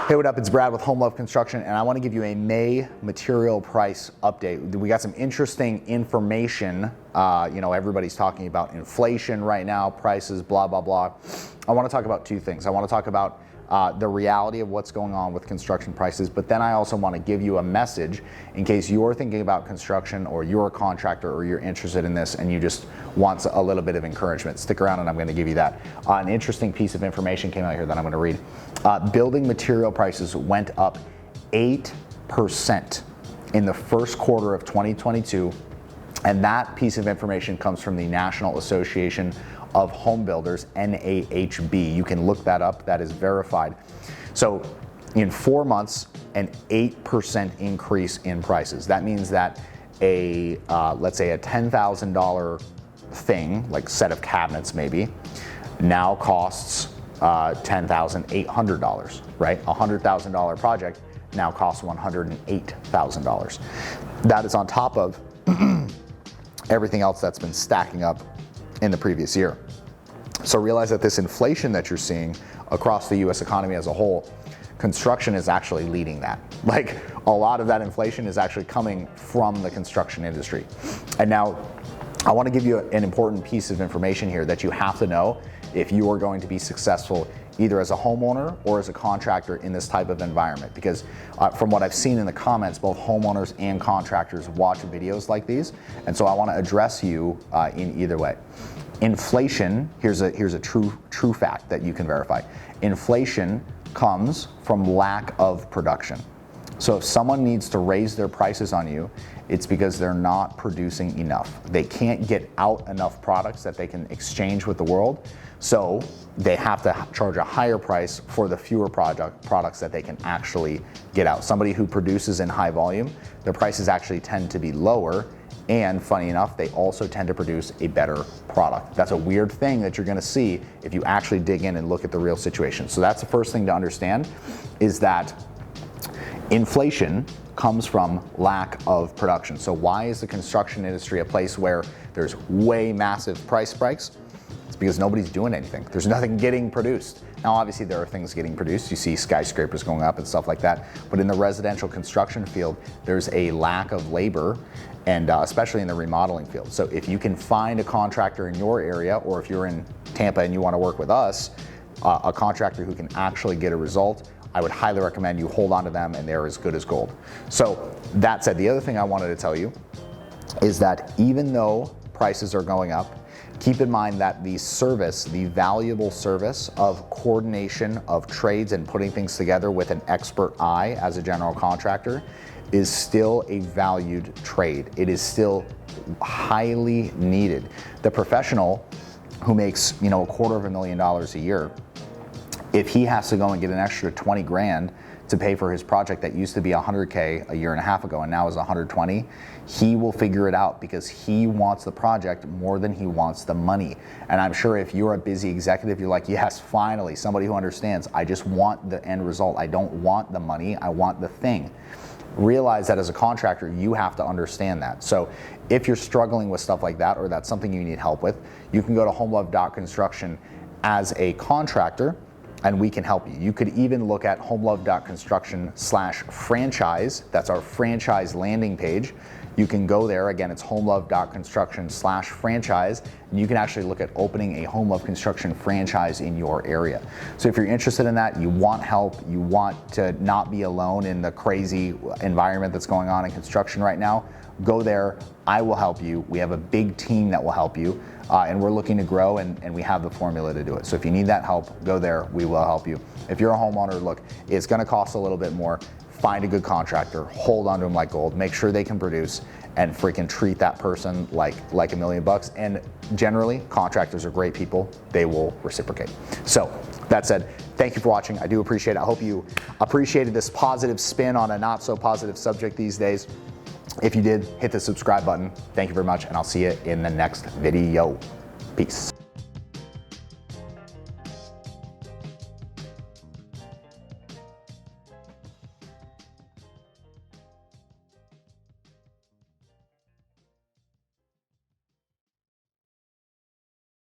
Hey, what up? It's Brad with Home Love Construction, and I want to give you a May material price update. We got some interesting information. Everybody's talking about inflation right now, prices, blah, blah, blah. I want to talk about two things. I want to talk about the reality of what's going on with construction prices, but then I also want to give you a message in case you're thinking about construction or you're a contractor or you're interested in this and you just want a little bit of encouragement. Stick around and I'm going to give you that. An interesting piece of information came out here that I'm going to read. Building material prices went up 8% in the first quarter of 2022, and that piece of information comes from the National Association of Home Builders, NAHB. You can look that up, that is verified. So in 4 months, an 8% increase in prices. That means that let's say a $10,000 thing, like set of cabinets maybe, now costs $10,800, right? A $100,000 project now costs $108,000. That is on top of everything else that's been stacking up in the previous year. So realize that this inflation that you're seeing across the US economy as a whole, construction is actually leading that. Like, a lot of that inflation is actually coming from the construction industry. And now I want to give you an important piece of information here that you have to know if you are going to be successful either as a homeowner or as a contractor in this type of environment. Because from what I've seen in the comments, both homeowners and contractors watch videos like these. And so I want to address you in either way. Inflation, here's a true fact that you can verify. Inflation comes from lack of production. So if someone needs to raise their prices on you, it's because they're not producing enough. They can't get out enough products that they can exchange with the world. So they have to charge a higher price for the fewer products that they can actually get out. Somebody who produces in high volume, their prices actually tend to be lower. And funny enough, they also tend to produce a better product. That's a weird thing that you're gonna see if you actually dig in and look at the real situation. So that's the first thing to understand, is that inflation comes from lack of production. So why is the construction industry a place where there's way massive price spikes? It's because nobody's doing anything. There's nothing getting produced. Now, obviously there are things getting produced. You see skyscrapers going up and stuff like that. But in the residential construction field, there's a lack of labor, and especially in the remodeling field. So if you can find a contractor in your area, or if you're in Tampa and you want to work with us, a contractor who can actually get a result, I would highly recommend you hold on to them, and they're as good as gold. So that said, the other thing I wanted to tell you is that even though prices are going up, keep in mind that the service, the valuable service of coordination of trades and putting things together with an expert eye as a general contractor is still a valued trade. It is still highly needed. The professional who makes, $250,000 a year, if he has to go and get an extra 20 grand to pay for his project that used to be 100K a year and a half ago and now is 120, he will figure it out because he wants the project more than he wants the money. And I'm sure if you're a busy executive, you're like, yes, finally, somebody who understands. I just want the end result. I don't want the money, I want the thing. Realize that as a contractor, you have to understand that. So if you're struggling with stuff like that, or that's something you need help with, you can go to homelove.construction as a contractor, and we can help you. You could even look at homelove.construction/franchise. That's our franchise landing page. You can go there. Again, it's homelove.construction/franchise. And you can actually look at opening a Home Love Construction franchise in your area. So if you're interested in that, you want help, you want to not be alone in the crazy environment that's going on in construction right now, go there. I will help you. We have a big team that will help you. And we're looking to grow, and we have the formula to do it. So if you need that help, go there, we will help you. If you're a homeowner, look, it's gonna cost a little bit more. Find a good contractor, hold on to them like gold, make sure they can produce, and freaking treat that person like $1 million. And generally, contractors are great people, they will reciprocate. So that said, thank you for watching, I do appreciate it. I hope you appreciated this positive spin on a not so positive subject these days. If you did, hit the subscribe button. Thank you very much, and I'll see you in the next video. Peace.